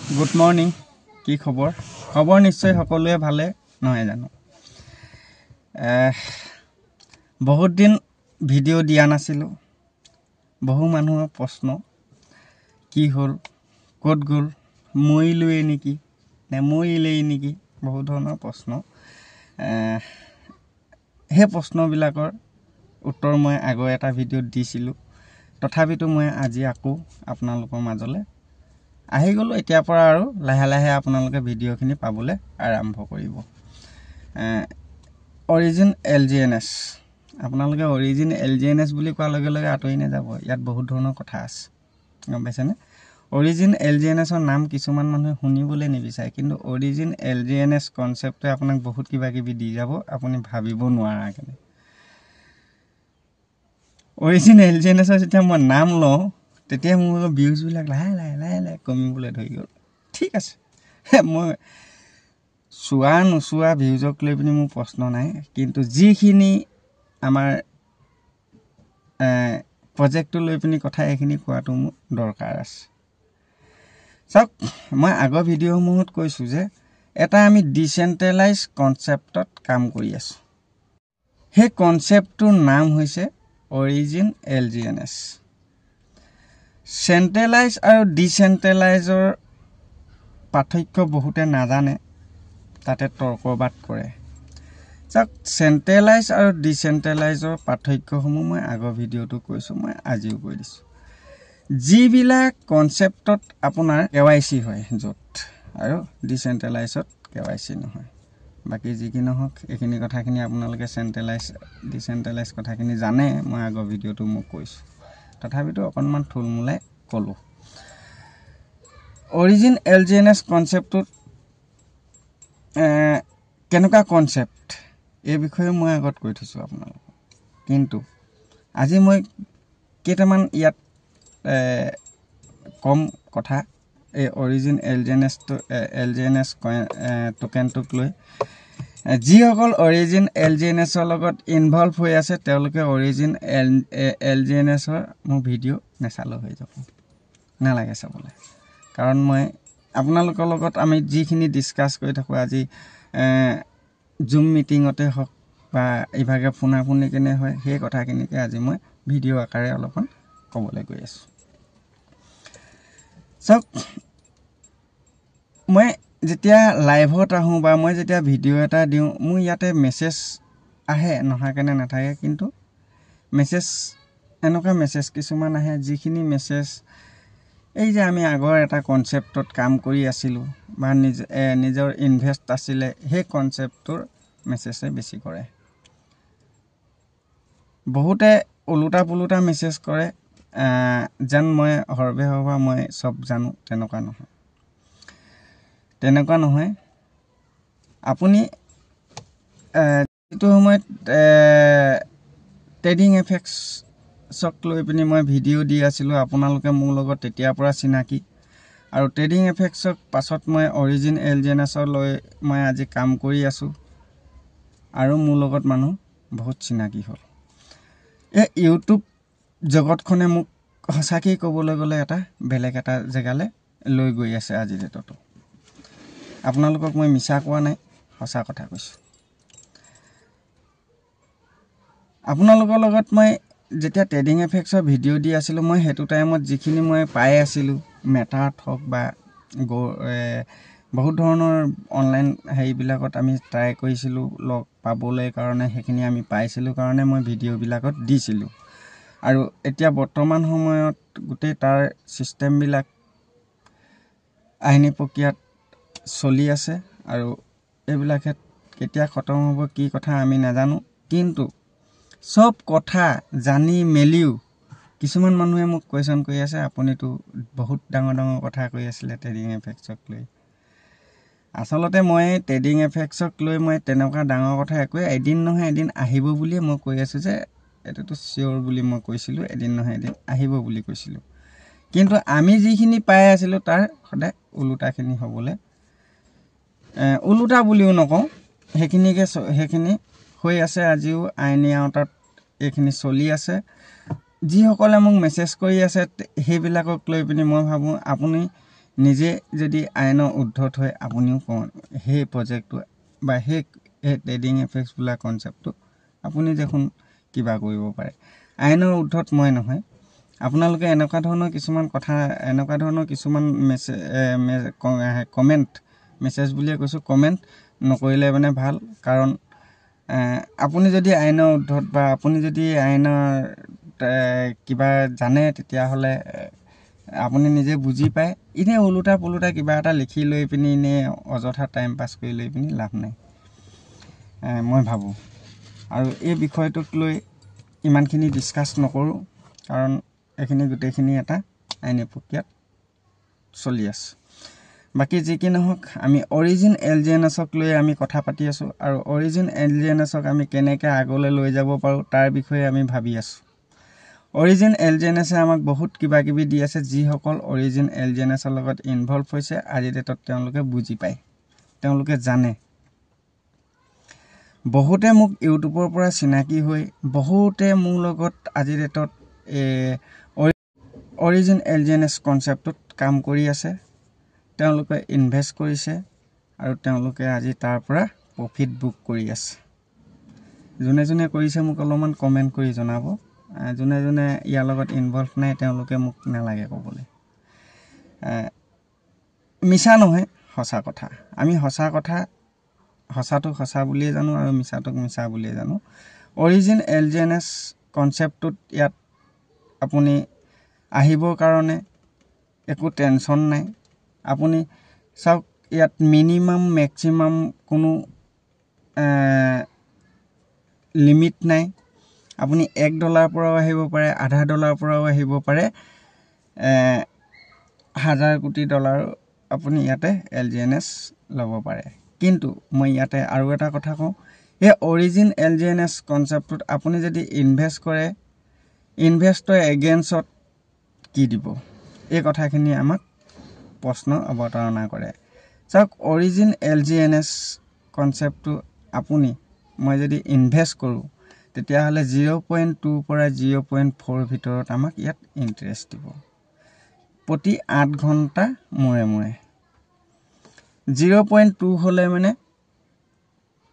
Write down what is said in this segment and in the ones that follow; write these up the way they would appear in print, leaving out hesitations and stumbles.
Good morning কি খবৰ খবৰ নিশ্চয় সকলোৱে ভালে নহয় জানো বহুত দিন ভিডিঅ' দিয়া নাছিলোঁ বহু মানুহৰ প্ৰশ্ন কি হ'ল ক'ত গ'ল মৰিলোৱে নেকি নে মৰিলেই নেকি বহু ধৰণৰ প্ৰশ্ন সেই প্ৰশ্নবিলাকৰ উত্তৰ মই আগৰ এটা ভিডিঅ'ত দিছিলোঁ তথাপিতো মই আজি আকৌ আপোনালোকৰ মাজলৈ আহি গলো এতিয়াৰ পৰা আৰু লাহে লাহে আপোনালোকে ভিডিঅ'খিনি পাবলৈ আৰম্ভ কৰিব অৰিজিন এলজিএনএছ আপোনালোকে অৰিজিন এলজিএনএছ বুলি কোৱাৰ লগে লগে আঁতৰি নাযাব ইয়াত বহুত ধৰণৰ কথা আছে গম পাইছেনে অৰিজিন এলজিএনএছৰ নাম কিছুমান মানুহে শুনিবলৈ নিবিচাৰে কিন্তু অৰিজিন এলজিএনএছ কনচেপ্টে আপোনাক বহুত কিবা কিবি দি যাব আপুনি ভাবিব নোৱাৰাকৈ অৰিজিন এলজিএনএছৰ যেতিয়া মই নাম লওঁ তেতিয়া মোৰ ভিউজবিলাক লাহে লাহে কমিবলৈ ধৰি গ'ল ঠিক আছে মই চোৱা নোচোৱা ভিউজক লৈ পিনি মোৰ প্ৰশ্ন নাই কিন্তু যিখিনি আমাৰ প্ৰজেক্টটো লৈ পিনি কথা এইখিনি কোৱাটো মোৰ দৰকাৰ আছে চাওক মই আগৰ ভিডিঅ'সমূহত কৈছোঁ যে এটা আমি ডিচেণ্ট্ৰেলাইজ কনচেপ্টত কাম কৰি আছোঁ সেই কনচেপ্টটোৰ নাম হৈছে অৰিজিন এলজিএনএছ চেণ্ট্ৰেলাইজ আৰু ডিচেণ্ট্ৰেলাইজৰ পাৰ্থক্য বহুতে নাজানে তাতে তৰ্কবাদ কৰে চাওক চেণ্ট্ৰেলাইজ আৰু ডিচেণ্ট্ৰেলাইজৰ পাৰ্থক্যসমূহ মই আগৰ ভিডিঅ'টো কৈছোঁ মই আজিও কৈ দিছোঁ যিবিলাক কনচেপ্টত আপোনাৰ কেৱাইচি হয় য'ত আৰু ডিচেণ্ট্ৰেলাইজত কেৱাইচি নহয় বাকী যি কি নহওক এইখিনি কথাখিনি আপোনালোকে চেণ্ট্ৰেলাইজ ডিচেণ্ট্ৰেলাইজ কথাখিনি জানে মই আগৰ ভিডিঅ'টো মোক কৈছোঁ তথাপিতো অকণমান থুলমূলাই ক'লোঁ অৰিজিন এলজিএনএছ কনচেপ্টটোত কেনেকুৱা কনচেপ্ট এই বিষয়ে মই আগত কৈ থৈছোঁ আপোনালোকক কিন্তু আজি মই কেইটামান ইয়াত কম কথা এই অৰিজিন এলজিএনএছ টোকেনটোক লৈ যিসকল অৰিজিন এলজিএনএছৰ লগত ইনভলভ হৈ আছে তেওঁলোকে অৰিজিন এলজিএনএছৰ মোৰ ভিডিঅ' নেচালেও হৈ যাব নালাগে চাবলৈ কাৰণ মই আপোনালোকৰ লগত আমি যিখিনি ডিছকাছ কৰি থাকোঁ আজি জুম মিটিঙতে হওক বা ইভাগে ফোনাফোনি কেনে হয় সেই কথাখিনিকে আজি মই ভিডিঅ' আকাৰে অলপমান ক'বলৈ গৈ আছোঁ চাওক মই যেতিয়া লাইভত আহোঁ বা মই যেতিয়া ভিডিঅ' এটা দিওঁ মোৰ ইয়াতে মেছেজ আহে নহাকেনে নাথাকে কিন্তু মেছেজ এনেকুৱা মেছেজ কিছুমান আহে যিখিনি মেছেজ এই যে আমি আগৰ এটা কনচেপ্টত কাম কৰি আছিলোঁ বা নিজৰ ইনভেষ্ট আছিলে সেই কনচেপ্টটোৰ মেছেজে বেছি কৰে বহুতে ওলোটা পোলোটা মেছেজ কৰে যেন মই সৰ্বে মই চব জানো তেনেকুৱা নহয় আপুনি যিটো সময়ত ট্ৰেডিং এফেক্টছক লৈ পিনি মই ভিডিঅ' দি আছিলোঁ আপোনালোকে মোৰ লগত তেতিয়াৰ পৰা চিনাকি আৰু ট্ৰেডিং এফেক্টছক পাছত মই অৰিজিন এলজিএনএছৰ লৈ মই আজি কাম কৰি আছোঁ আৰু মোৰ লগত মানুহ বহুত চিনাকি হ'ল এই ইউটিউব জগতখনে মোক সঁচাকৈ ক'বলৈ গ'লে এটা বেলেগ এটা জেগালৈ লৈ গৈ আছে আজিৰ ডেটতো আপোনালোকক মই মিছা কোৱা নাই সঁচা কথা কৈছোঁ আপোনালোকৰ লগত মই যেতিয়া ট্ৰেডিং এফেক্টছৰ ভিডিঅ' দি আছিলোঁ মই সেইটো টাইমত যিখিনি মই পাই আছিলোঁ মেটাত হওক বা বহুত ধৰণৰ অনলাইন হেৰিবিলাকত আমি ট্ৰাই কৰিছিলোঁ লগ পাবলৈ কাৰণে সেইখিনি আমি পাইছিলোঁ কাৰণে মই ভিডিঅ'বিলাকত দিছিলোঁ আৰু এতিয়া বৰ্তমান সময়ত গোটেই তাৰ ছিষ্টেমবিলাক আইনী প্ৰক্ৰিয়াত চলি আছে আৰু এইবিলাক কেতিয়া খতম হ'ব কি কথা আমি নাজানো কিন্তু সব কথা জানি মেলিও কিছুমান মানুহে মোক কুৱেশ্যন কৰি আছে আপুনিতো বহুত ডাঙৰ কথা কৈ আছিলে ট্ৰেডিং এফেক্টছক লৈ আচলতে মই ট্ৰেডিং এফেক্টছক লৈ মই তেনেকুৱা ডাঙৰ কথা একোৱে এদিন নহয় এদিন আহিব বুলিয়ে মই কৈ আছোঁ যে এইটোতো চিয়'ৰ বুলি মই কৈছিলোঁ এদিন নহয় এদিন আহিব বুলি কৈছিলোঁ কিন্তু আমি যিখিনি পাই আছিলোঁ তাৰ সদায় ওলোটাখিনি হ'বলৈ ওলোটা বুলিও নকওঁ সেইখিনি হৈ আছে আজিও আইনী আওতাত এইখিনি চলি আছে যিসকলে মোক মেছেজ কৰি আছে সেইবিলাকক লৈ পিনি মই ভাবোঁ আপুনি নিজে যদি আইনৰ উদ্ধত হয় আপুনিও সেই প্ৰজেক্টটো বা সেই ট্ৰেডিং এফেক্টছ বোলা কনচেপ্টটো আপুনি দেখোন কিবা কৰিব পাৰে আইনৰ উদ্ধত মই নহয় আপোনালোকে এনেকুৱা ধৰণৰ কিছুমান কথা এনেকুৱা ধৰণৰ কিছুমান কমেণ্ট মেছেজ বুলিয়ে কৈছোঁ কমেণ্ট নকৰিলে মানে ভাল কাৰণ আপুনি যদি আইনৰ উদ্ধত বা আপুনি যদি আইনৰ কিবা জানে তেতিয়াহ'লে আপুনি নিজে বুজি পায় এনেই ওলোটা পোলোটা কিবা এটা লিখি লৈ পিনি এনেই অযথা টাইম পাছ কৰি লৈ পিনি লাভ নাই মই ভাবোঁ আৰু এই বিষয়টোক লৈ ইমানখিনি ডিছকাছ নকৰোঁ কাৰণ এইখিনি গোটেইখিনি এটা আইনী প্ৰক্ৰিয়াত চলি আছে বাকী যি কি নহওক আমি অৰিজিন এলজিএনএছক লৈ আমি কথা পাতি আছোঁ আৰু অৰিজিন এলজিএনএছক আমি কেনেকৈ আগলৈ লৈ যাব পাৰোঁ তাৰ বিষয়ে আমি ভাবি আছোঁ অৰিজিন এলজিএনএছে আমাক বহুত কিবা কিবি দি আছে যিসকল অৰিজিন এলজিএনএছৰ লগত ইনভলভ হৈছে আজি ডেটত তেওঁলোকে বুজি পায় তেওঁলোকে জানে বহুতে মোক ইউটিউবৰ পৰা চিনাকি হৈ বহুতে মোৰ লগত আজি ডেটত অৰিজিন এলজিএনএছ কনচেপ্টত কাম কৰি আছে তেওঁলোকে ইনভেষ্ট কৰিছে আৰু তেওঁলোকে আজি তাৰ পৰা প্ৰফিট বুক কৰি আছে যোনে যোনে কৰিছে মোক অলপমান কমেণ্ট কৰি জনাব যোনে যোনে ইয়াৰ লগত ইনভলভ নাই তেওঁলোকে মোক নালাগে ক'বলৈ মিছা নহয় সঁচা কথা আমি সঁচা কথা সঁচাটো সঁচা বুলিয়ে জানো আৰু মিছাটোক মিছা বুলিয়ে জানো অৰিজিন এলজিএনএছ কনচেপ্টটোত ইয়াত আপুনি আহিবৰ কাৰণে একো টেনশ্যন নাই আপুনি চাওক ইয়াত মিনিমাম মেক্সিমাম কোনো লিমিট নাই আপুনি $1 পৰাও আহিব পাৰে $0.5 পৰাও আহিব পাৰে $1,000 কোটি আপুনি ইয়াতে এলজিএনএছ ল'ব পাৰে কিন্তু মই ইয়াতে আৰু এটা কথা কওঁ এই অৰিজিন এলজিএনএছ কনচেপ্টটোত আপুনি যদি ইনভেষ্ট কৰে ইনভেষ্টৰ এগেইনষ্টত কি দিব এই কথাখিনি আমাক প্ৰশ্ন অৱতাৰণা কৰে চাওক অৰিজিন এলজিএনএছ কনচেপ্টটো আপুনি মই যদি ইনভেষ্ট কৰোঁ তেতিয়াহ'লে 0.2 পৰা 0.4 ভিতৰত আমাক ইয়াত ইণ্টাৰেষ্ট দিব প্ৰতি 8 ঘণ্টা মূৰে মূৰে 0.2 হ'লে মানে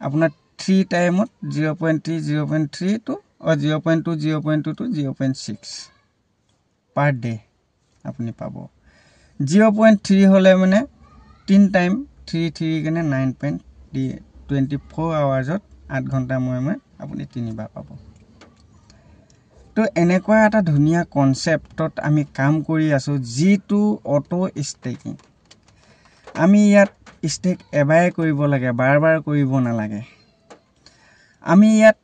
আপোনাৰ 3 টাইমত 0.3 to 0.2 to 0.6 পাৰ ডে আপুনি পাব 0.3 হ'লে মানে 3 টাইম 3 কেনে 9.24 আৱাৰ্ছত 8 ঘণ্টা মূৰে আপুনি 3 বাৰ পাব তো এনেকুৱা এটা ধুনীয়া কনচেপ্টত আমি কাম কৰি আছোঁ যিটো অটো ষ্টেকিং আমি ইয়াত ষ্টেক এবাৰে কৰিব লাগে বাৰ কৰিব নালাগে আমি ইয়াত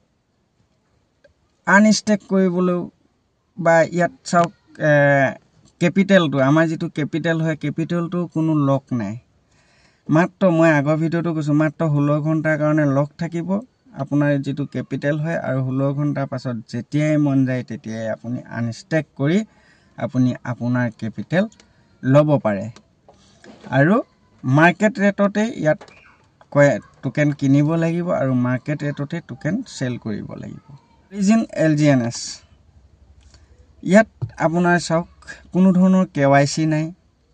আনষ্টেক কৰিবলৈ বা ইয়াত চাওক কেপিটেলটো আমাৰ যিটো কেপিটেল হয় কেপিটেলটো কোনো লক নাই মাত্ৰ মই আগৰ ভিডিঅ'টো কৈছোঁ মাত্ৰ 16 ঘণ্টাৰ কাৰণে লক থাকিব আপোনাৰ যিটো কেপিটেল হয় আৰু 16 ঘণ্টাৰ পাছত যেতিয়াই মন যায় তেতিয়াই আপুনি আনষ্টেক কৰি আপুনি আপোনাৰ কেপিটেল ল'ব পাৰে আৰু মাৰ্কেট ৰেটতে ইয়াত টোকেন কিনিব লাগিব আৰু মাৰ্কেট ৰেটতে টোকেন চেল কৰিব লাগিব অৰিজিন এলজিএনএছ ইয়াত আপোনাৰ চাওক কোনো ধৰণৰ KYC নাই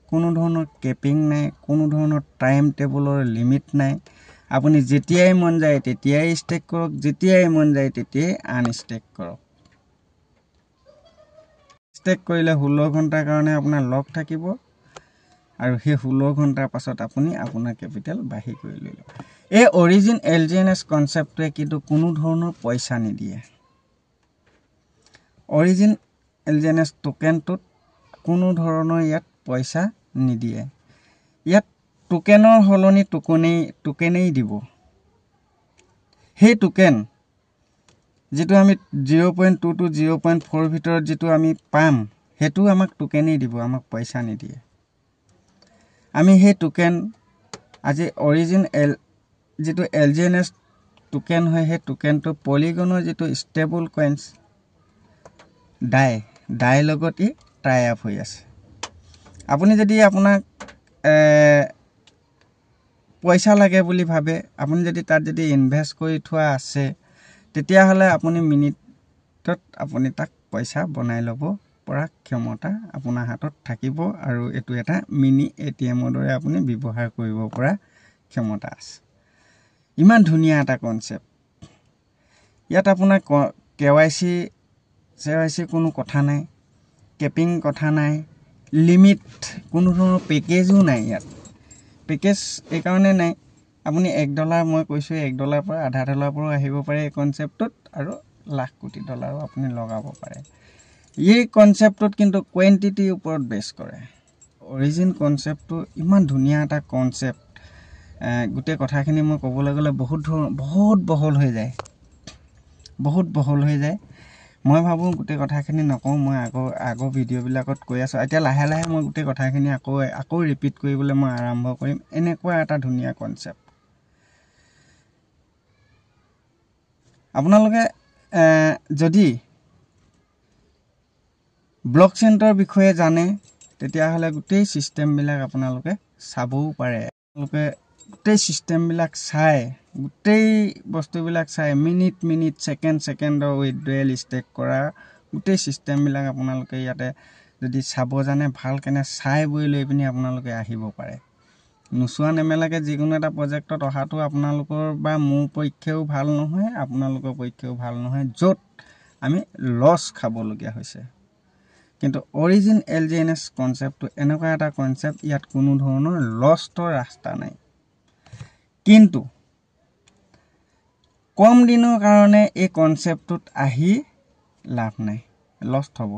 কোনো ধৰণৰ কেপিং নাই কোনো ধৰণৰ টাইম টেবুলৰ লিমিট নাই আপুনি যেতিয়াই মন যায় তেতিয়াই ষ্টেক কৰক যেতিয়াই মন যায় তেতিয়াই আনষ্টেক কৰক ষ্টেক কৰিলে 16 ঘণ্টাৰ কাৰণে আপোনাৰ লক থাকিব আৰু সেই 16 ঘণ্টাৰ পাছত আপুনি আপোনাৰ কেপিটেল বাহি কৰি লৈ লওক এই অৰিজিন এলজিএনএছ কনচেপ্টটোৱে কিন্তু কোনো ধৰণৰ পইচা নিদিয়ে অৰিজিন এলজিএনএছ টোকেনটোত কোনো ধৰণৰ ইয়াত পইচা নিদিয়ে ইয়াত টোকেনৰ হলনি টোকেনেই দিব সেই টোকেন যেটো আমি 0.2 to 0.4 ভিতৰত যেটো আমি পাম হেতু আমাক টোকেনেই দিব আমাক পইচা নিদিয়ে আমি সেই টোকেন আজি অৰিজিন যেটো এলজিএনএছ টোকেন হয় সেই টোকেনটো পলিগনৰ যেটো ষ্টেবল কয়েন্স ডাই লগতে টাই আপ হৈ আছে আপুনি যদি আপোনাক পইচা লাগে বুলি ভাবে আপুনি যদি তাত যদি ইনভেষ্ট কৰি থোৱা আছে তেতিয়াহলে আপুনি মিনিটত আপুনি তাক পইচা বনাই ল'ব পৰা ক্ষমতা আপোনাৰ হাতত থাকিব আৰু এটো এটা মিনি এটিএমৰ দৰে আপুনি ব্যৱহাৰ কৰিব পৰা ক্ষমতা আছে ইমান ধুনীয়া এটা কনসেপ্ট ইয়াত আপোনাৰ কেৱাইসি কোনো কথা নাই কেপিং কথা নাই লিমিট কোনো ধৰণৰ পেকেজও নাই ইয়াত পেকেজ এই কাৰণে নাই আপুনি $1 মই কৈছো $1 পৰা $0.5 পৰা আহিব পাৰে এই কনসেপ্টত আৰু লাখ কোটি ডলাৰো আপুনি লগাব পাৰে এই কনসেপ্টত কিন্তু কোৱান্টিটিৰ ওপৰত বেছ কৰে অৰিজিন কনসেপ্টটো ইমান ধুনীয়া এটা কনসেপ্ট গুটে কথাখিনি মই ক'বলৈ গ'লে বহুত বহল হৈ যায় মই ভাবো গুটে কথাখিনি নকওঁ মই আগৰ ভিডিও বিলাকত কৈ আছো এতিয়া লাহে লাহে মই গুটে কথাখিনি আকৌ ৰিপিট কৰিবলৈ মই আৰম্ভ কৰিম এনেকুৱা এটা ধুনীয়া কনসেপ্ট আপোনালোকে যদি ব্লকচেইনৰ বিষয়ে জানে তেতিয়া হলে গুটেই সিস্টেম বিলাক আপোনালোকে চাবও পাৰে আপোনালোকে গুটেই সিস্টেম বিলাক চাই গুটেই বস্তু বিলাক চাই মিনিট সেকেন্ডৰ উইথড্ৰল ষ্টেক কৰা গুটেই সিস্টেম বিলাক আপোনালোকে ইয়াতে যদি চাব জানে ভাল কেনে চাই বই লৈ পিনি আপোনালোকে আহিব পাৰে নুসুৱা নেমেলাকে যিকোনো এটা প্ৰজেক্টত অহাটো আপোনালোকৰ বা মোৰ পক্ষেও ভাল নহয় আপোনালোকৰ পক্ষেও ভাল নহয় যত আমি লস খাবলগীয়া হৈছে কিন্তু অৰিজিন এলজিএনএছ কনসেপ্টটো এনেকুৱা এটা কনসেপ্ট ইয়াত কোনো ধৰণৰ লষ্টৰ ৰাস্তা নাই কিন্তু কম দিনৰ কাৰণে এই কনসেপ্টটোত আহি লাভ নাই লষ্ট হ'ব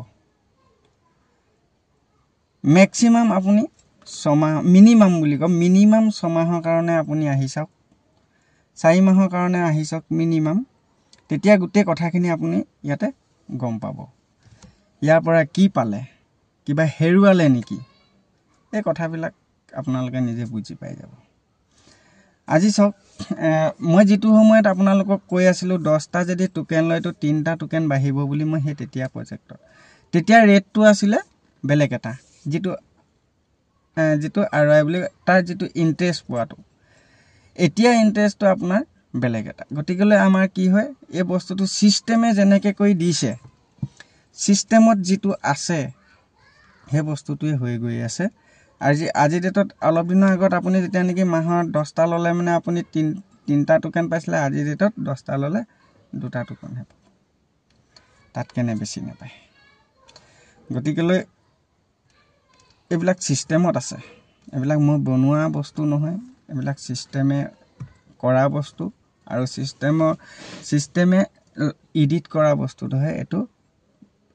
ম্যাক্সিমাম আপুনি 6 মাহ মিনিমাম বুলি কম মিনিমাম 6 মাহৰ কাৰণে আপুনি আহি চাওক 4 মাহৰ কাৰণে আহি চাওক মিনিমাম তেতিয়া গুটে কথাখিনি আপুনি ইয়াতে গম পাব ইয়াৰ পৰা কি পালে কিবা হেৰুৱালে নেকি এই কথাবিলাক আপোনালোকে নিজে বুজি পাই যাব আজি চাওক মই যেটো সময়ত আপোনালোকক কৈ আছিলো 10টা যদি টোকেন লয়তো 3টা টোকেন বাঢ়িব বুলি মই হে তেতিয়া প্ৰজেক্টত তেতিয়া ৰেটটো আছিল বেলেগ এটা যেটো আৰআই বুলি তাৰ যেটো ইন্টাৰেষ্ট পোৱাটো এতিয়া ইন্টাৰেষ্টটো আপোনাৰ বেলেগ এটা গতিকলে আমাৰ কি হয় এই বস্তুটো সিস্টেমে যেনেকৈ কৈ দিছে সিস্টেমত যেটো আছে হে বস্তুটোই হৈ গৈ আছে আজি ডেটত অলপ দিনৰ আগত আপুনি যেতিয়া নেকি মাহৰ 10টা ললে মানে আপুনি 3টা টোকেন পাইছিলে আজি ডেটত 10টা ললে 2টা টোকেন হে তাত কেনে বেছি নাপায় গতিকলৈ এবিলাক সিস্টেমত আছে এবিলাক মই বনোৱা বস্তু নহয় এবিলাক সিস্টেমে কৰা বস্তু আৰু সিস্টেমে এডিট কৰা বস্তুটো হয় এটো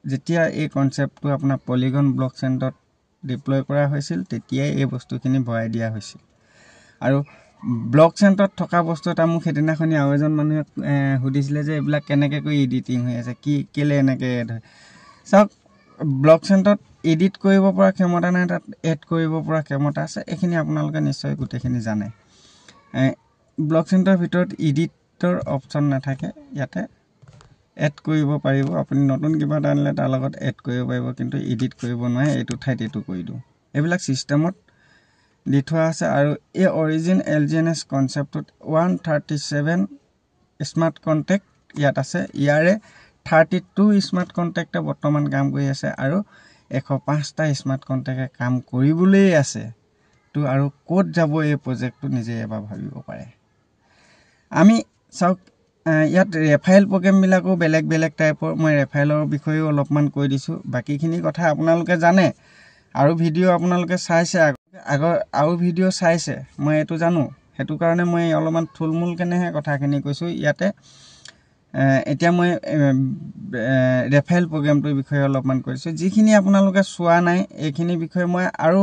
যেতিয়া এই কনসেপ্টটো আপোনাৰ পলিগন ব্লকচেইনত ডিপ্লয় কৰা হৈছিল তেতিয়া এই বস্তুখিনি ভৰাই দিয়া হৈছিল আৰু ব্লকচেইনত থকা বস্তু এটা মোক হেদিনাখনি আৰু এজন মানুহে হুদিছিলে যে এবিলাক কেনেকৈ কৈ এডিটিং হৈ আছে কি কেলে এনেকৈ এড হয় সব ব্লকচেইনত এডিট কৰিব পৰা ক্ষমতা নাই তাত এড কৰিব পৰা ক্ষমতা আছে এখিনি আপোনালোকে নিশ্চয় গুটেখিনি জানে ব্লকচেইনৰ ভিতৰত এডিটৰ অপচন নাথাকে ইয়াতে এড কৰিব পাৰিব আপুনি নতুন কিবা আনিলে তাৰ লগত এড কৰিব পাৰিব কিন্তু এডিট কৰিব নোৱাৰে এটো ঠাইত এটো কৰি দিও এবিলাক সিস্টেমত দি থোৱা আছে আৰু এই অৰিজিন এলজিএনএছ কনসেপ্টত 137 স্মাৰ্ট কন্ট্যাক্ট ইয়াত আছে ইয়াৰে 32 স্মাৰ্ট কন্ট্যাক্টে বৰ্তমান কাম কৰি আছে আৰু 105টা স্মাৰ্ট কন্ট্যাক্টে কাম কৰিবলৈ আছে তো আৰু কোড যাব এই প্ৰজেক্টটো নিজে এবাৰ ভাবিব পাৰে আমি চাওক ইয়াত ৰেফাইল প্ৰগ্ৰাম বিলাকো বেলেগ টাইপৰ মই ৰেফাইলৰ বিষয়েও অলপমান কৈ দিছো বাকিখিনি কথা আপোনালোকে জানে আৰু ভিডিও আপোনালোকে চাইছে আগৰ আৰু ভিডিও চাইছে মই এটো জানো হেতু কাৰণে মই অলপমান থুলমুল কেনেহে কথাখিনি কৈছো ইয়াতে এতিয়া মই ৰেফাইল প্ৰগ্ৰামটোৰ বিষয়ে অলপমান কৈছো যিখিনি আপোনালোকে চোৱা নাই এইখিনি বিষয়ে মই আৰু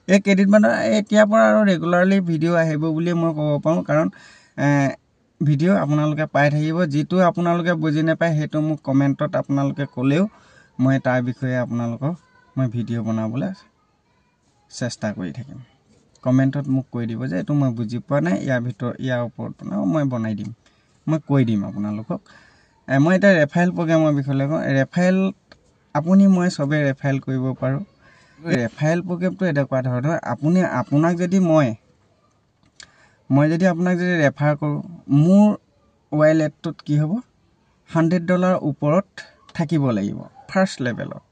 এক এডিটমান এতিয়া পৰা আৰু ৰেগুলাৰলি ভিডিও আহিব বুলি মই ক'ব পাৰো কাৰণ ভিডিও আপোনালোকে পাই থাকিব যেটো আপোনালোকে বুজি নাপায় হেতু মোক কমেন্টত আপোনালোকে কলেও মই তাৰ বিষয়ে আপোনালোকক মই ভিডিও বনাবলৈ চেষ্টা কৰি থাকিম কমেন্টত মোক কৈ দিব যে এটো মই বুজি পোৱা নাই ইয়াৰ ওপৰত মই বনাই দিম মই কৈ দিম আপোনালোকক মই এটা ৰেফাইল প্ৰগ্ৰামৰ বিষয়ে কওঁ ৰেফাইল আপুনি মই সবে ৰেফাইল কৰিব পাৰো ৰেফাইল প্ৰগ্ৰামটো এডকুৱা ধৰণৰ আপুনি আপোনাক যদি মই যদি আপোনাক যদি ৰেফাৰ কৰো মোৰ ওয়ালেটত কি হ'ব $100 ওপৰত থাকিব লাগিব ফাৰ্স্ট লেভেলত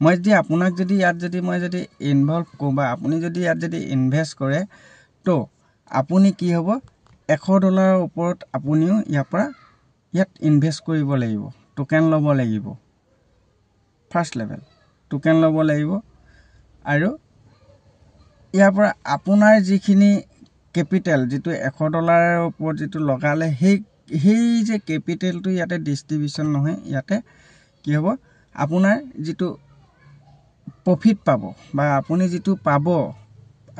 মই যদি আপোনাক যদি ইয়াত যদি মই যদি ইনভলভ কৰোঁ বা আপুনি যদি ইয়াত যদি ইনভেষ্ট কৰে তো আপুনি কি হ'ব $100 ওপৰত আপুনিও ইয়াৰ পৰা ইয়াত ইনভেষ্ট কৰিব লাগিব টোকেন ল'ব লাগিব ফাৰ্ষ্ট লেভেল টোকেন ল'ব লাগিব আৰু ইয়াৰ পৰা আপোনাৰ যিখিনি কেপিটেল যিটো $100 ওপৰত যিটো লগালে সেই যে কেপিটেলটো ইয়াতে ডিস্ট্ৰিবিউচন নহয় ইয়াতে কি হ'ব আপোনাৰ যিটো প্ৰফিট পাব বা আপুনি যিটো পাব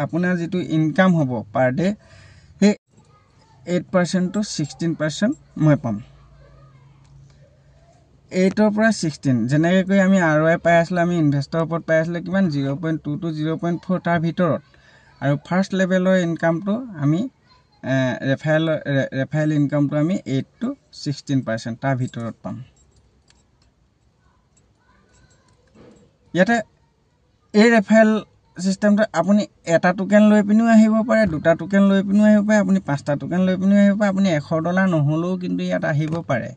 আপোনাৰ যিটো ইনকাম হ'ব পাৰ ডে সেই 8% to 16% মই পাম 8 পৰা 16 যেনেকৈ কৈ আমি ROI পাই আছিলোঁ আমি ইনভেষ্টৰ ওপৰত পাই আছিলোঁ কিমান 0.2 to 0.4 তাৰ ভিতৰত আৰু ফাৰ্ষ্ট লেভেলৰ ইনকামটো আমি ৰেফাৰেল ইনকামটো আমি 8 to 16% তাৰ ভিতৰত পাম ইয়াতে এই ৰেফাৰেল সিস্টেমটো আপুনি এটা টোকেন লৈ পিনিও আহিব পাৰে দুটা টোকেন লৈ পিনিও আহিব পাৰে আপুনি পাঁচটা টোকেন লৈ পিনিও আহিব পাৰে আপুনি $100 নহলেও কিন্তু ইয়াত আহিব পাৰে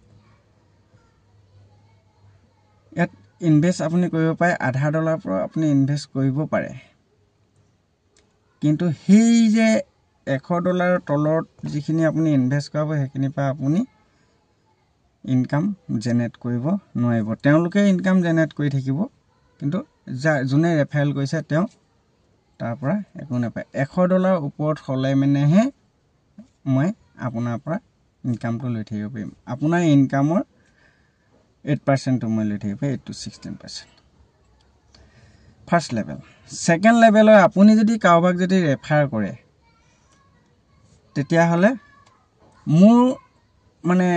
ইয়াত ইনভেষ্ট আপুনি কৰিব পাৰে $0.50 পৰা আপুনি ইনভেষ্ট কৰিব পাৰে কিন্তু সেই যে $100 তলত যিখিনি আপুনি ইনভেষ্ট কৰিব সেইখিনি পৰা আপুনি ইনকাম জেনেৰেট কৰিব নোৱাৰিব তেওঁলোকে ইনকাম জেনেৰেট কৰি থাকিব কিন্তু যোনে ৰেফাৰেল কৰিছে তেওঁ তাৰ পৰা একো নাপায় $100 ওপৰত হলে মানেহে মই আপোনাৰ পৰা ইনকামটো লৈ থাকিব পাৰিম আপোনাৰ ইনকামৰ 8% to মই লৈ থাকিব 8 to 16% ফাৰ্ষ্ট লেভেল সেকেন্ড লেভেলৰ আপুনি যদি কাৰোবাক যদি ৰেফাৰ কৰে তেতিয়া হলে মোৰ মানে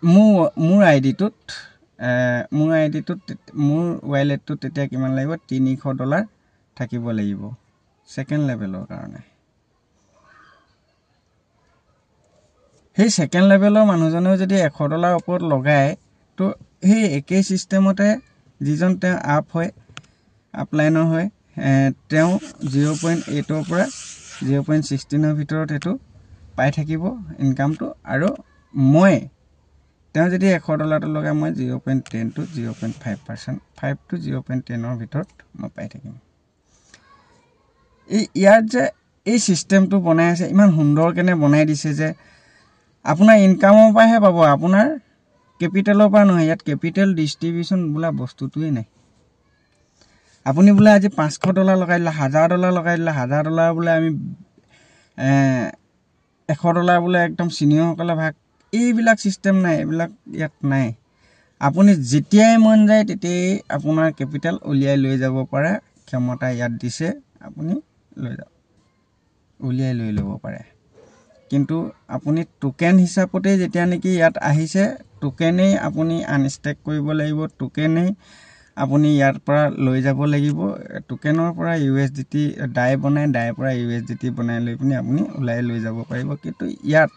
মোৰ আইডিটোত মোৰ ওয়ালেটটো তেতিয়া কিমান লাগিব $300 থাকিব লাগিব সেকেন্ড লেভেলৰ কাৰণে সেই সেকেন্ড লেভেলৰ মানুহজনেও যদি $100 ওপৰত লগায় তো সেই একে সিস্টেমতে যিজন তে আপ হয় আপলাইনৰ হয় তেওঁ 0.8 ৰ পৰা 0.16 ৰ ভিতৰত হেতু পাই থাকিব ইনকামটো আৰু মই তেওঁ যদি $100 টো লগায় মই 0.10 to 0.5% 5 to 0.10 ৰ ভিতৰত মই পাই থাকিম ইয়াৰ যে এই সিস্টেমটো বনাই আছে ইমান সুন্দৰ কেনে বনাই দিছে যে আপোনাৰ ইনকামৰ পৰাহে পাব আপোনাৰ কেপিটেলৰ পৰা নহয় ইয়াত কেপিটেল ডিস্ট্ৰিবিউচন বোলা বস্তুটোই নাই আপুনি বোলে আজি $500 লগাই দিলে $1000 লগাই দিলে $1000 বোলে আমি $100 বোলে একদম সিনিয়ৰ সকলে ভাগ এইবিলাক সিস্টেম নাই এইবিলাক ইয়াত নাই আপুনি যেতিয়াই মন যায় তেতিয়াই আপোনাৰ কেপিটেল উলিয়াই লৈ যাব পাৰে ক্ষমতা ইয়াত দিছে আপুনি লৈ যাওক উলিয়াই লৈ ল'ব পাৰে কিন্তু আপুনি টোকেন হিচাপতে যেতিয়া নেকি ইয়াত আহিছে টোকেনেই আপুনি আনষ্টেক কৰিব লাগিব টোকেনেই আপুনি ইয়াৰ পৰা লৈ যাব লাগিব টোকেনৰ পৰা USDT ডাই বনাই ডাই পৰা USDT বনাই লৈ পিনি আপুনি উলাই লৈ যাব পাৰিব কিন্তু ইয়াত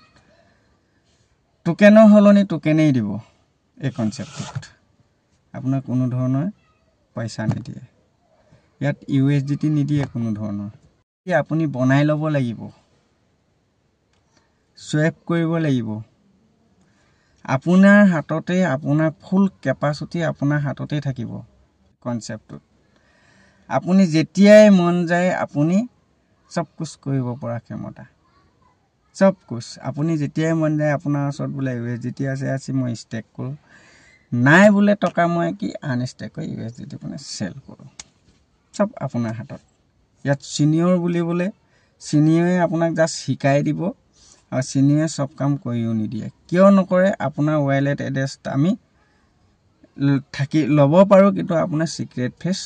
টোকেনৰ হলনি টোকেনেই দিব এই কনসেপ্টত আপোনাৰ কোনো ধৰণৰ পইচা নিদিয়ে ইয়াত USDT নিদিয়ে কোনো ধৰণৰ আপুনি বনাই ল'ব লাগিব সোয়েপ কৰিব লাগিব আপোনাৰ হাততে আপোনাৰ ফুল ক্যাপাসিটি আপোনাৰ হাততে থাকিব কনসেপ্টত আপুনি যেতিয়াই মন যায় আপুনি সব কুছ কৰিব পৰা ক্ষমতা সব কুছ আপুনি যেতিয়াই মন যায় আপোনাৰ ওচৰত বোলে USDT আছে মই ষ্টেক কৰো নাই বোলে টকা মই কি আনষ্টেক কৰি USDT মানে সেল কৰো সব আপোনাৰ হাতত ইয়াত সিনিয়ৰ বুলি বলে সিনিয়ৰে আপোনাক জাস্ট শিকাই দিব আৰু সিনিয়ৰে সব কাম কৰিও নিদিয়ে কিয় নকৰে আপোনাৰ ওয়ালেট এড্ৰেছ আমি থাকি লব পাৰো কিন্তু আপোনাৰ সিক্ৰেট ফেস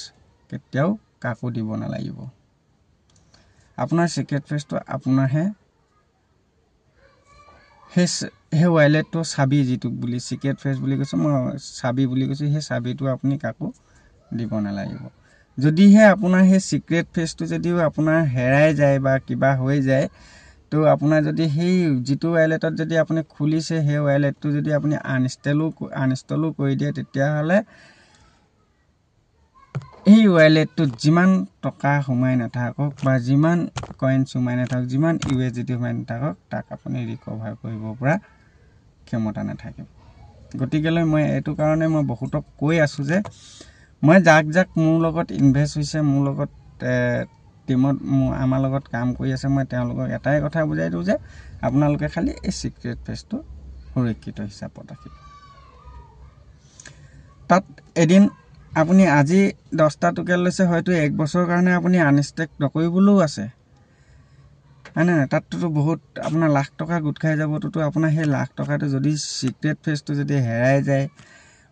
কেতিয়াও কাকো দিব নালাগিব আপোনাৰ সিক্ৰেট ফেসটো আপোনাৰহে হে ওয়ালেটটো চাবি যিটো বুলি সিক্ৰেট ফেস বুলি কৈছো মই চাবি বুলি কৈছো হে চাবিটো আপুনি কাকো দিব নালাগিব যদিহে আপোনাৰ হে সিক্ৰেট ফেসটো যদিও আপোনাৰ হেৰাই যায় বা কিবা হৈ যায় তো আপোনাৰ যদি হেই জিটো ওয়ালেটত যদি আপুনি খুলিছে হে ওয়ালেটটো যদি আপুনি আনইনষ্টলো কৰি দিয়ে তেতিয়া হলে এই ওয়ালেটটো যিমান টকা সোমাই নাথাকক বা যিমান কয়েন সোমাই নাথাকক যিমান USDT সোমাই নাথাকক তাক আপুনি ৰিকভাৰ কৰিব পৰা ক্ষমতা নাথাকে গতিকেলৈ মই এটো কাৰণে মই বহুতক কৈ আছো যে মই যাক যাক মোৰ লগত ইনভেষ্ট হৈছে মোৰ লগত টিমত আমাৰ লগত কাম কৰি আছে মই তেওঁলোকক এটাই কথা বুজাই দিওঁ যে আপোনালোকে খালি এই সিক্ৰেট ফেজটো সুৰক্ষিত হিচাপত ৰাখিব তাত এদিন আপুনি আজি 10টা টোকেন লৈছে হয়তো 1 বছৰৰ কাৰণে আপুনি আনষ্টেক নকৰিবলৈও আছে আনে তাততো বহুত আপোনাৰ লাখ টকা গুট খাই যাবতো আপোনাৰ সেই লাখ টকাটো যদি সিক্ৰেট ফেজটো যদি হেৰাই যায়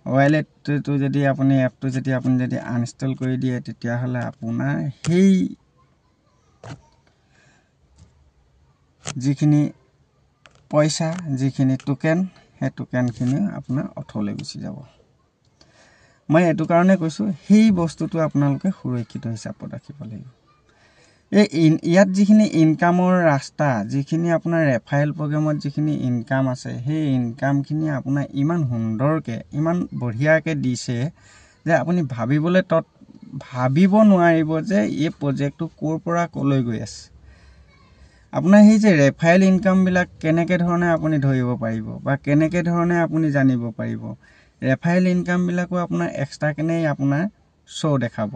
ওয়ালেটটো যদি আপুনি এপটো যদি আপুনি যদি আনইনষ্টল কৰি দিয়ে তেতিয়া হলে আপোনাৰ সেই যিখিনি পইচা যিখিনি টোকেন সেই টোকেনখিনি আপোনাৰ অথলে গুচি যাব মই এটো কাৰণে কৈছো সেই বস্তুটো আপোনালোকে সুৰক্ষিত হিচাপত ৰাখিব লাগিব ইয়াত যিখিনি ইনকামৰ ৰাস্তা যিখিনি আপোনাৰ ৰেফাইল প্ৰগ্ৰামত যিখিনি ইনকাম আছে সেই ইনকামখিনি আপোনাৰ ইমান সুন্দৰকে ইমান বঢ়িয়াকে দিছে যে আপুনি ভাবিব নোৱাৰিব যে এই প্ৰজেক্টটো কোৰ পৰা কলৈ গৈ আছে আপোনাৰ সেই যে ৰেফাইল ইনকাম বিলাক কেনেকে ধৰণে আপুনি ধৰিব পাৰিব বা কেনেকে ধৰণে আপুনি জানিব পাৰিব ৰেফাইল ইনকাম বিলাকো আপোনাৰ এক্সট্ৰা কেনে আপোনাৰ শো দেখাব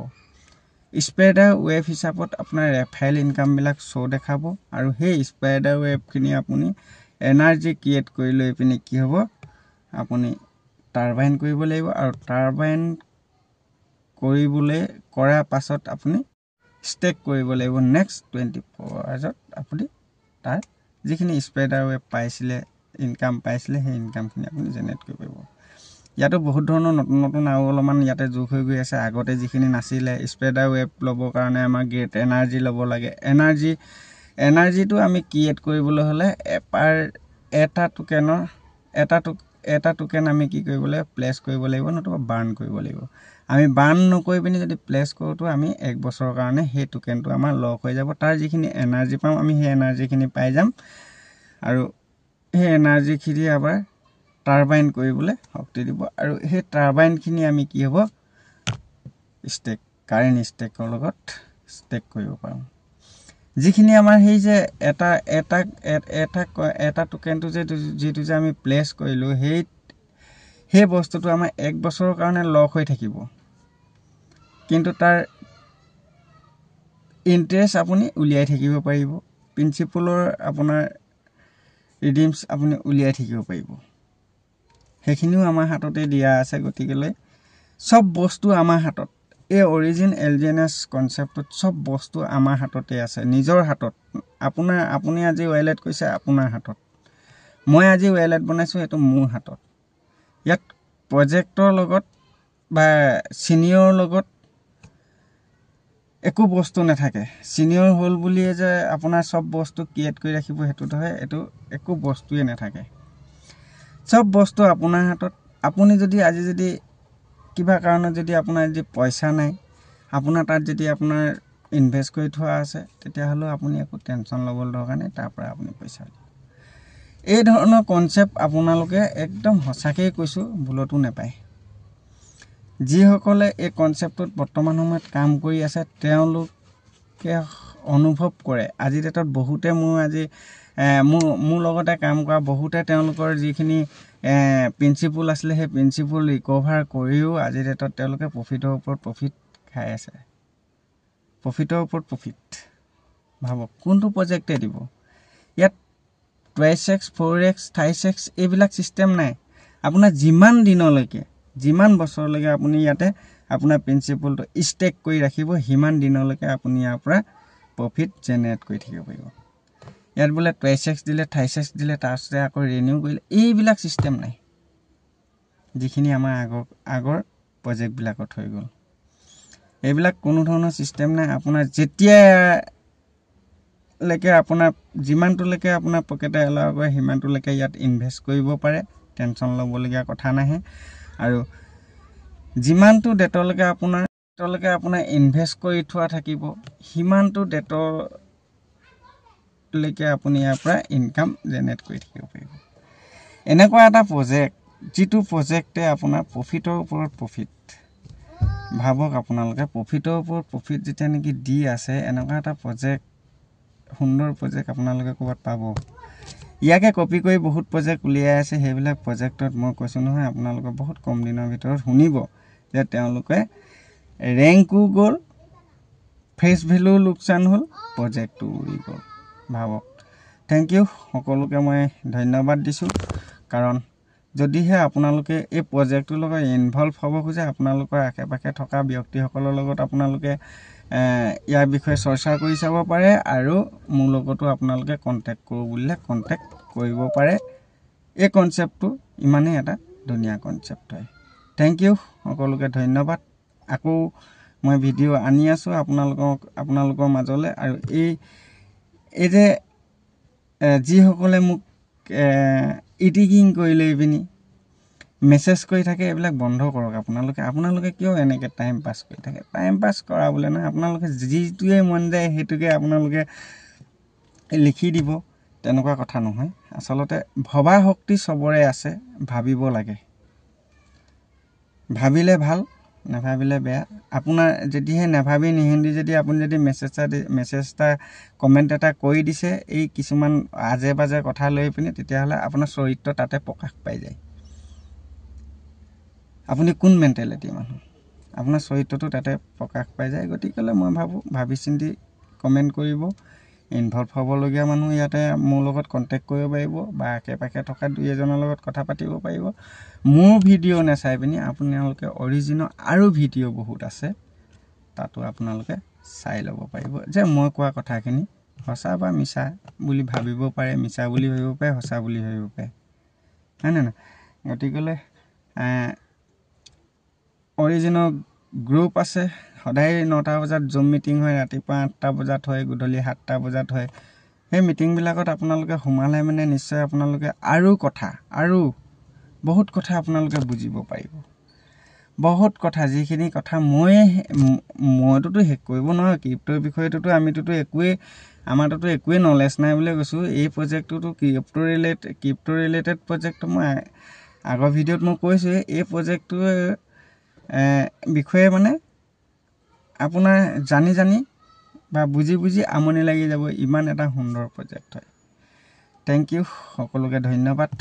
স্প্ৰেডাৰ ৱেভ হিচাপত আপোনাৰ ৰেফাইল ইনকাম বিলাক শো দেখাব আৰু সেই স্প্ৰেডাৰ ৱেভ খিনি আপুনি এনাৰ্জি ক্ৰিয়েট কৰি লৈ পিনি কি হ'ব আপুনি টাৰবাইন কৰিব লাগিব আৰু টাৰবাইন কৰিবলৈ কৰাৰ পাছত আপুনি ষ্টেক কৰিব লাগিব নেক্সট 24 আৱাৰ্ছত আপুনি তাৰ যিখিনি স্প্ৰেডাৰ ৱেভ পাইছিলে ইনকাম পাইছিলে সেই ইনকামখিনি আপুনি জেনেৰেট কৰিব পাৰিব ইয়াতো বহুত ধৰণৰ নতুন নতুন আৰু অলপমান ইয়াতে যোগ হৈ গৈ আছে আগতে যিখিনি নাছিলে স্প্ৰেডাৰ ৱেভ ল'বৰ কাৰণে আমাৰ গ্ৰেট এনাৰ্জি ল'ব লাগে এনাৰ্জিটো আমি ক্ৰিয়েট কৰিবলৈ হলে এটা টোকেন আমি কি কৰিব লাগিব প্লেস কৰিব লাগিব নতুবা বাৰ্ন কৰিব লাগিব আমি বাৰ্ন নকৰি পিনি যদি প্লেস কৰোতো আমি 1 বছৰৰ কাৰণে সেই টোকেনটো আমাৰ লক হৈ যাব তাৰ যিখিনি এনাৰ্জি পাম আমি সেই এনাৰ্জিখিনি পাই যাম আৰু সেই এনাৰ্জিখিনি আবাৰ টাৰবাইন কৰিবলৈ শক্তি দিব আৰু সেই টাৰবাইনখিনি আমি কি হ'ব ষ্টেক কাৰেন্ট ষ্টেকৰ লগত ষ্টেক কৰিব পাৰোঁ যিখিনি আমাৰ সেই যে এটা টোকেনটো যে যেটো যে আমি প্লেস কৰিলো সেই বস্তুটো আমাৰ 1 বছৰৰ কাৰণে লক হৈ থাকিব কিন্তু তাৰ ইন্টাৰেষ্ট আপুনি উলিয়াই থাকিব পাৰিব প্ৰিন্সিপলৰ আপোনাৰ ৰিডিমছ আপুনি উলিয়াই থাকিব পাৰিব হেখিনিও আমাৰ হাততে দিয়া আছে গতিকেলৈ সব বস্তু আমাৰ হাতত এই অৰিজিন এলজেনাস কনসেপ্টত সব বস্তু আমাৰ হাততে আছে নিজৰ হাতত আপুনি আজি ওয়ালেট কৈছে আপোনাৰ হাতত মই আজি ওয়ালেট বনাইছো এটো মোৰ হাতত ইয়াত প্ৰজেক্টৰ লগত বা সিনিয়ৰ লগত একো বস্তু নাথাকে সিনিয়ৰ হল বুলিয়ে যে আপোনাৰ সব বস্তু ক্ৰিয়েট কৰি ৰাখিব হেতু হয় এটো একো বস্তুয়ে নাথাকে সব বস্তু আপোনাৰ হাতত আপুনি যদি আজি যদি কিবা কাৰণত যদি আপোনাৰ যদি পইচা নাই আপোনাৰ তাত যদি আপোনাৰ ইনভেষ্ট কৰি থোৱা আছে তেতিয়া হলো আপুনি একো টেনচন ল'বলৈ দৰকাৰ নাই তাৰ পৰা আপুনি পইচা এই ধৰণৰ কনসেপ্ট আপোনালোকে একদম হসাকে কৈছো ভুলটো নেপায় যি সকলে এই কনসেপ্টত বৰ্তমান সময়ত কাম কৰি আছে তেওঁলোকে অনুভৱ কৰে আজি ডেটত বহুতে মোৰ আজি মোৰ লগতে কাম কৰা বহুতে তেওঁলোকৰ যিখিনি প্ৰিন্সিপল আছিল সেই প্ৰিন্সিপল ৰিকভাৰ কৰিও আজি ডেটত তেওঁলোকে প্ৰফিটৰ ওপৰত প্ৰফিট খাই আছে প্ৰফিটৰ ওপৰত প্ৰফিট ভাবক কোনটো প্ৰজেক্টে দিব ইয়াত 2x 4x 5x এইবিলাক সিস্টেম নাই আপোনাৰ যিমান দিনলৈকে যিমান বছৰলৈকে আপুনি ইয়াতে আপোনাৰ প্ৰিন্সিপলটো ষ্টেক কৰি ৰাখিব হিমান দিনলৈকে আপুনি ইয়াৰ পৰা প্ৰফিট জেনেৰেট কৰি থাকিব পাৰিব ইয়াত বলে 2x দিলে 5x দিলে তাৰপিছত আকৌ ৰিনিউ কৰিলে এইবিলাক সিস্টেম নাই যিখিনি আমাৰ আগৰ প্ৰজেক্ট বিলাকত হৈ গল এইবিলাক কোনো ধৰণৰ সিস্টেম নাই আপোনাৰ যেতিয়া লেকে আপোনাৰ যিমানটো লেকে আপোনাৰ পকেটে এলাও কৰে হিমানটো লেকে ইয়াত ইনভেষ্ট কৰিব পাৰে টেনচন ল'বলগীয়া কথা নাহে আৰু যিমানটো ডেটলৈকে আপোনাৰ ইনভেষ্ট কৰি থোৱা থাকিব হিমানটো ডেটৰ লেকে আপুনি ইয়াৰ পৰা ইনকাম জেনেৰেট কৰি থাকিব পাৰিব এনেকুৱা এটা প্ৰজেক্ট যিটো প্ৰজেক্টে আপোনাৰ প্ৰফিটৰ ওপৰত প্ৰফিট ভাবক আপোনালোকে প্ৰফিটৰ ওপৰত প্ৰফিট যেতিয়া নেকি দি আছে এনেকুৱা এটা প্ৰজেক্ট সুন্দৰ প্ৰজেক্ট আপোনালোকে ক'বাত পাব ইয়াকে কপি কৰি বহুত প্ৰজেক্ট উলিয়াই আছে সেইবিলাক প্ৰজেক্টত মই কৈছো নহয় আপোনালোকে বহুত কম দিনৰ ভিতৰত শুনিব যে তেওঁলোকে ৰেংকো গ'ল, ফেচ ভেলু লোকচান হ'ল, প্ৰজেক্টটো উৰি গ'ল। ভাবক। থেংক ইউ, সকলোকে মই ধন্যবাদ দিছোঁ। কাৰণ যদিহে আপোনালোকে এই প্ৰজেক্টটোৰ লগত ইনভলভ হ'ব খোজে, আপোনালোকৰ আশে পাশে থকা ব্যক্তিসকলৰ লগত আপোনালোকে ইয়াৰ বিষয়ে চৰ্চা কৰি চাব পাৰে আৰু মোৰ লগতো আপোনালোকে কণ্টেক্ট কৰোঁ বুলিলে কণ্টেক্ট কৰিব পাৰে। এই কনচেপ্টটো ইমানেই এটা ধুনীয়া কনচেপ্ট হয়। থেংক ইউ, সকলোকে ধন্যবাদ। আকৌ মই ভিডিঅ' আনি আছোঁ আপোনালোকৰ মাজলৈ। আৰু এই যে যিসকলে মোক ইটিকিং কৰি লৈ পিনি মেছেজ কৰি থাকে, এইবিলাক বন্ধ কৰক। আপোনালোকে কিয় এনেকৈ টাইম পাছ কৰি থাকে? টাইম পাছ কৰা বোলে নহয়, আপোনালোকে যিটোৱে মন যায় সেইটোকে আপোনালোকে লিখি দিব, তেনেকুৱা কথা নহয়। আচলতে ভবা শক্তি চবৰে আছে, ভাবিব লাগে। ভাবিলে ভাল, নাভাবিলে বেয়া। আপোনাৰ যদিহে নাভাবি নিহিন্দি যদি আপুনি যদি মেছেজ এটা কমেণ্ট এটা কৰি দিছে এই কিছুমান আজে বাজে কথা লৈ পিনি, তেতিয়াহ'লে আপোনাৰ চৰিত্ৰ তাতে প্ৰকাশ পাই যায়। আপুনি কোন মেণ্টেলিটি মানুহ, আপোনাৰ চৰিত্ৰটো তাতে প্ৰকাশ পাই যায়। গতিকেলৈ মই ভাবোঁ ভাবি চিন্তি কমেণ্ট কৰিব। ইনভলভ হ'বলগীয়া মানুহ ইয়াতে মোৰ লগত কণ্টেক্ট কৰিব পাৰিব বা আশে পাশে থকা দুই এজনৰ লগত কথা পাতিব পাৰিব। মোৰ ভিডিঅ' নাচাই পিনি আপোনালোকে অৰিজিনেল আৰু ভিডিঅ' বহুত আছে, তাতো আপোনালোকে চাই ল'ব পাৰিব যে মই কোৱা কথাখিনি সঁচা বা মিছা বুলি ভাবিব পাৰে, মিছা বুলি ভাবিব পাৰে, সঁচা বুলি ভাবিব পাৰে, হয়নে নহয়? গতিকেলৈ অৰিজিনেল গ্ৰুপ আছে। সদায় 9টা বজাত জুম মিটিং হয়, ৰাতিপুৱা 8টা বজাত হয়, গধূলি 7টা বজাত হয়। সেই মিটিংবিলাকত আপোনালোকে সোমালে মানে নিশ্চয় আপোনালোকে আৰু বহুত কথা আপোনালোকে বুজিব পাৰিব। বহুত কথা, যিখিনি কথা মইতোতো শেষ কৰিব নোৱাৰোঁ। ক্ৰিপ্টোৰ বিষয়টোতো আমাৰতো একোৱেই নলেজ নাই বুলি কৈছোঁ। এই প্ৰজেক্টটোতো ক্ৰিপ্টো ৰিলেটেড প্ৰজেক্টটো মই আগৰ ভিডিঅ'ত মই কৈছোঁ। এই প্ৰজেক্টটোৰ বিষয়ে মানে আপোনাৰ জানি বা বুজি আমনি লাগি যাব, ইমান এটা সুন্দৰ প্ৰজেক্ট হয়। থেংক ইউ, সকলোকে ধন্যবাদ।